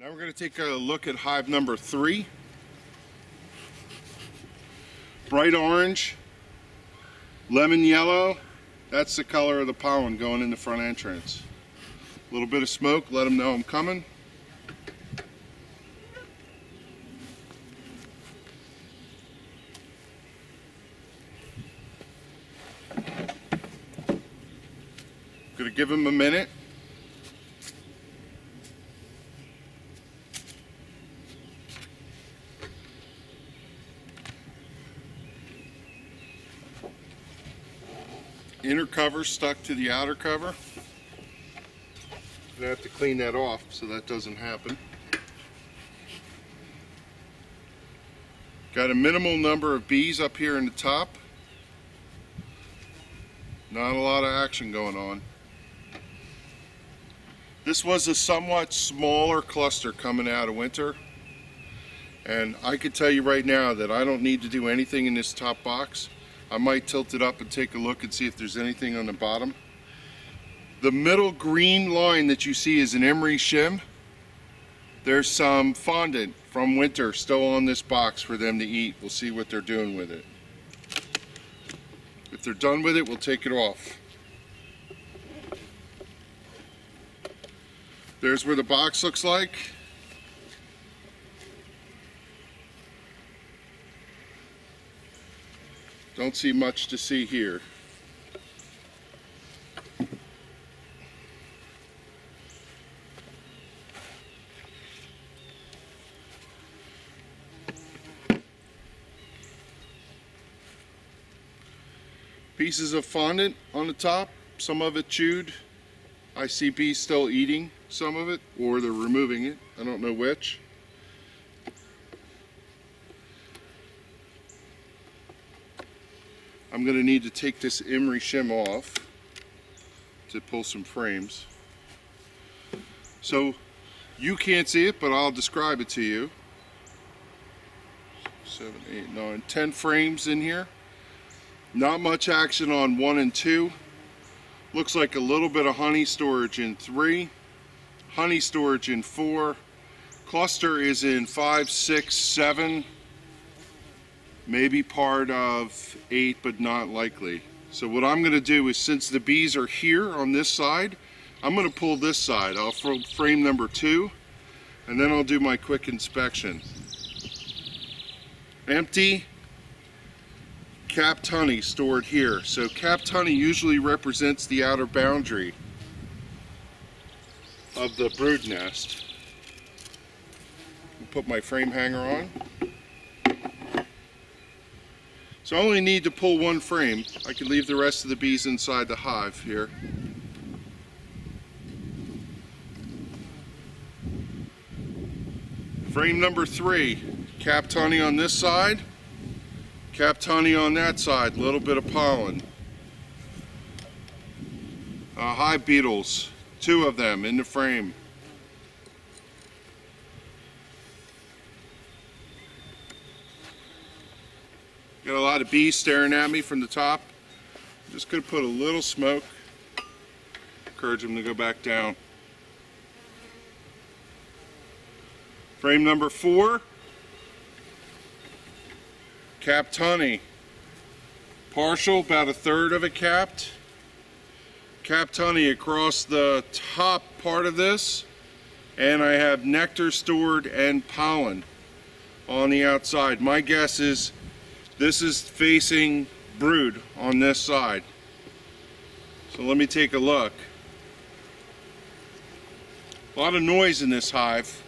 Now we're going to take a look at hive number 3. Bright orange, lemon yellow, that's the color of the pollen going in the front entrance. A little bit of smoke, let them know I'm coming. Going to give them a minute. Inner cover stuck to the outer cover. I have to clean that off so that doesn't happen. Got a minimal number of bees up here in the top. Not a lot of action going on. This was a somewhat smaller cluster coming out of winter, and I can tell you right now that I don't need to do anything in this top box. I might tilt it up and take a look and see if there's anything on the bottom. The middle green line that you see is an emery shim. There's some fondant from winter still on this box for them to eat. We'll see what they're doing with it. If they're done with it, we'll take it off. There's where the box looks like. Don't see much to see here. Pieces of fondant on the top, some of it chewed. I see bees still eating some of it, or they're removing it. I don't know which. I'm going to need to take this emery shim off to pull some frames. So you can't see it, but I'll describe it to you. 7, 8, 9, 10 frames in here. Not much action on 1 and 2. Looks like a little bit of honey storage in 3. Honey storage in 4. Cluster is in 5, 6, 7. Maybe part of 8, but not likely. So what I'm going to do is, since the bees are here on this side, I'm going to pull this side. I'll frame number 2, and then I'll do my quick inspection. Empty capped honey stored here. So capped honey usually represents the outer boundary of the brood nest. I'll put my frame hanger on. So I only need to pull 1 frame. I can leave the rest of the bees inside the hive here. Frame number 3, capped honey on this side, capped honey on that side, a little bit of pollen. Hive beetles, 2 of them in the frame. Got a lot of bees staring at me from the top. Just gonna put a little smoke. Encourage them to go back down. Frame number 4. Capped honey. Partial, about 1/3 of it capped. Capped honey across the top part of this. And I have nectar stored and pollen on the outside. My guess is this is facing brood on this side. So let me take a look. A lot of noise in this hive.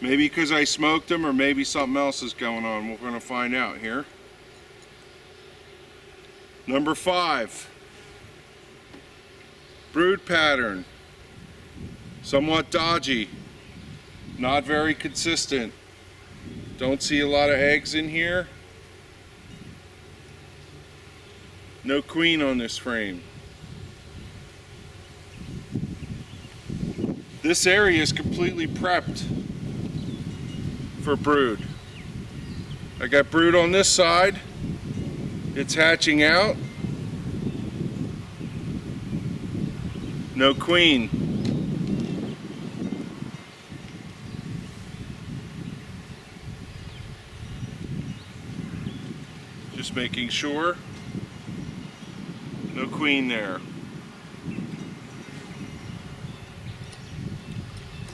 Maybe because I smoked them, or maybe something else is going on. We're going to find out here. Number 5. Brood pattern. Somewhat dodgy. Not very consistent. Don't see a lot of eggs in here. No queen on this frame. This area is completely prepped for brood. I got brood on this side. It's hatching out. No queen. Just making sure. No queen there.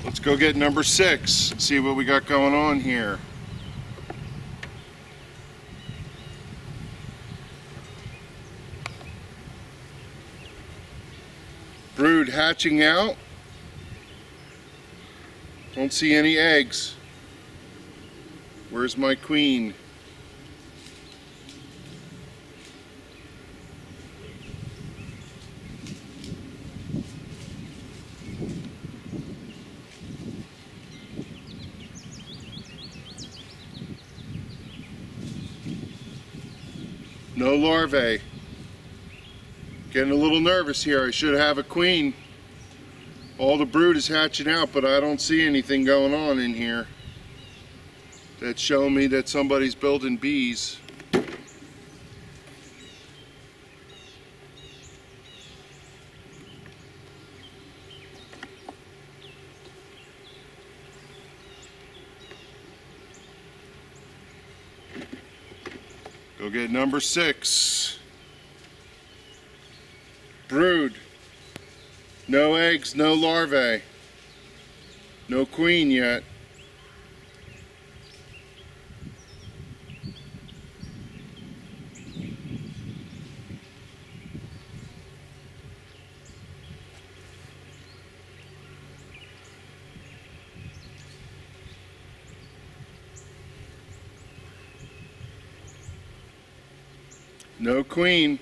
Let's go get number 6, see what we got going on here. Brood hatching out. Don't see any eggs. Where's my queen? No larvae. Getting a little nervous here. I should have a queen. All the brood is hatching out, but I don't see anything going on in here that's showing me that somebody's building bees. Go get number 6. Brood. No eggs, no larvae. No queen yet. No queen.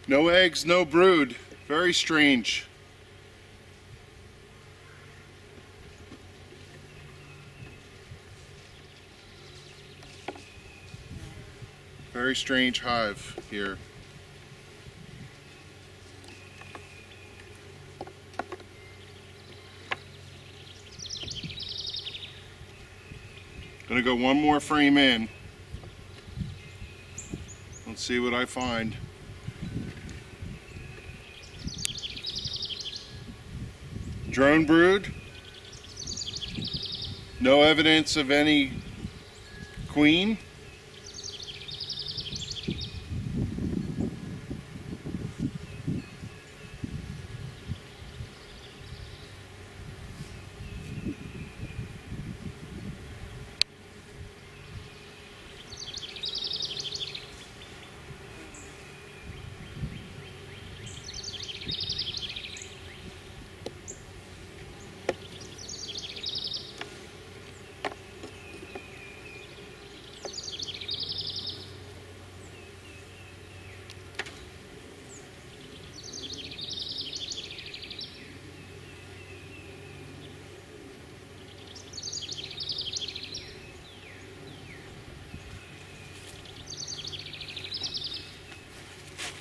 No eggs, no brood. Very strange. Very strange hive here. Gonna go one more frame in. Let's see what I find. Drone brood. No evidence of any queen.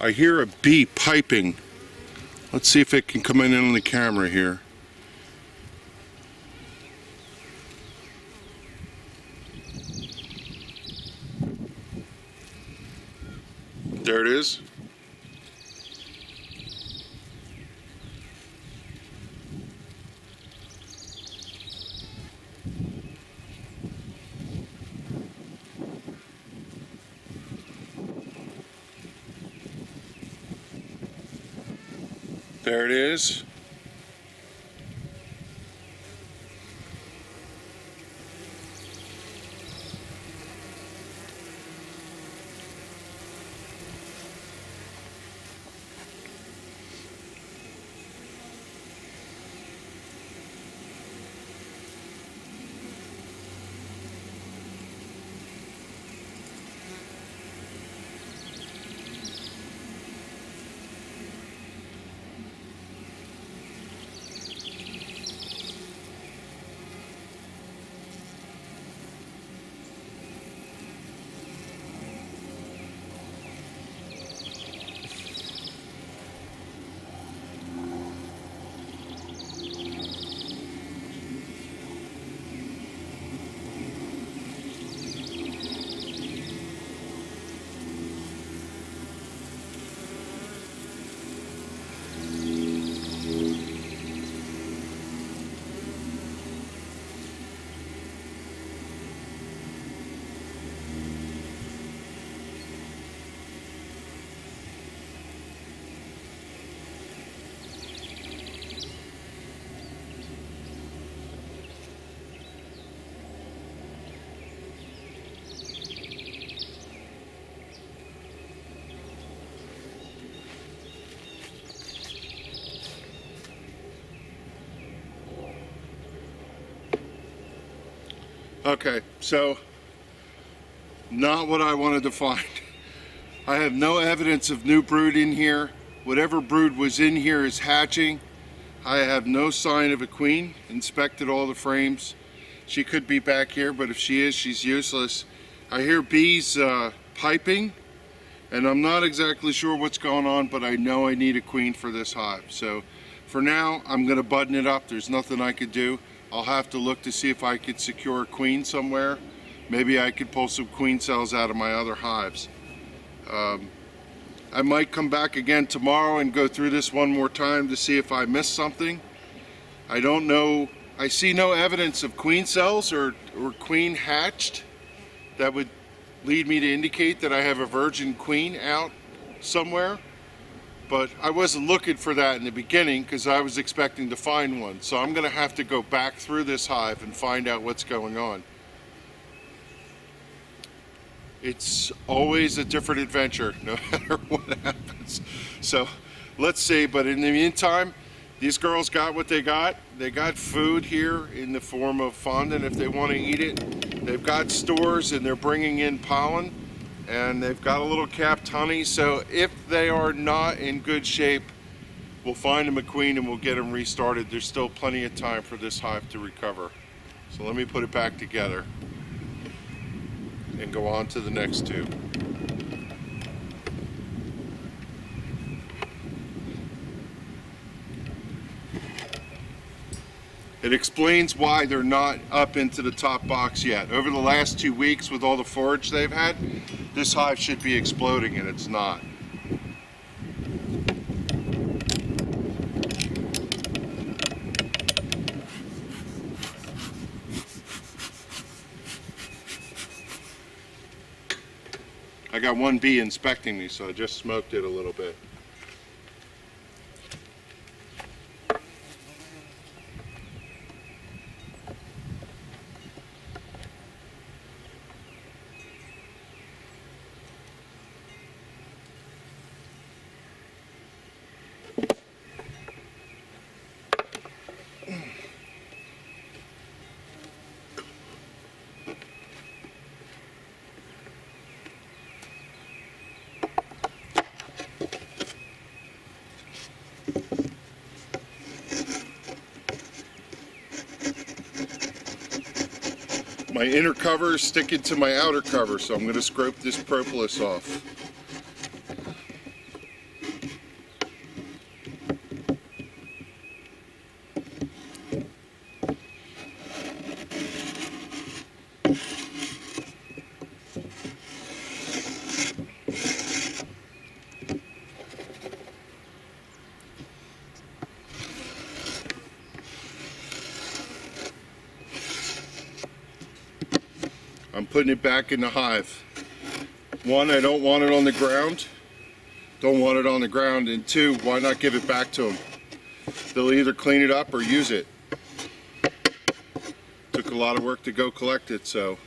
I hear a bee piping. Let's see if it can come in on the camera here. There it is. There it is. Okay, so not what I wanted to find. I have no evidence of new brood in here. Whatever brood was in here is hatching. I have no sign of a queen. Inspected all the frames. She could be back here, but if she is, she's useless. I hear bees piping, and I'm not exactly sure what's going on, but I know I need a queen for this hive. So for now, I'm gonna button it up. There's nothing I could do. I'll have to look to see if I could secure a queen somewhere. Maybe I could pull some queen cells out of my other hives. I might come back again tomorrow and go through this one more time to see if I missed something. I don't know. I see no evidence of queen cells or queen hatched. That would lead me to indicate that I have a virgin queen out somewhere. But I wasn't looking for that in the beginning because I was expecting to find one. So I'm going to have to go back through this hive and find out what's going on. It's always a different adventure, no matter what happens. So let's see, but in the meantime, these girls got what they got. They got food here in the form of fondant if they want to eat it. They've got stores and they're bringing in pollen, and they've got a little capped honey. So if they are not in good shape, we'll find them a queen and we'll get them restarted. There's still plenty of time for this hive to recover. So let me put it back together and go on to the next two. It explains why they're not up into the top box yet. Over the last 2 weeks with all the forage they've had, this hive should be exploding and it's not. I got one bee inspecting me, so I just smoked it a little bit. My inner cover is sticking to my outer cover, so I'm going to scrape this propolis off. I'm putting it back in the hive. One, I don't want it on the ground. Don't want it on the ground. And two, why not give it back to them? They'll either clean it up or use it. Took a lot of work to go collect it, so.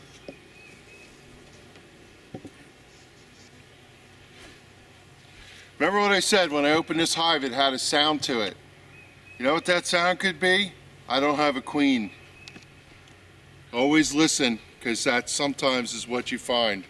Remember what I said when I opened this hive, it had a sound to it. You know what that sound could be? I don't have a queen. Always listen, because that sometimes is what you find.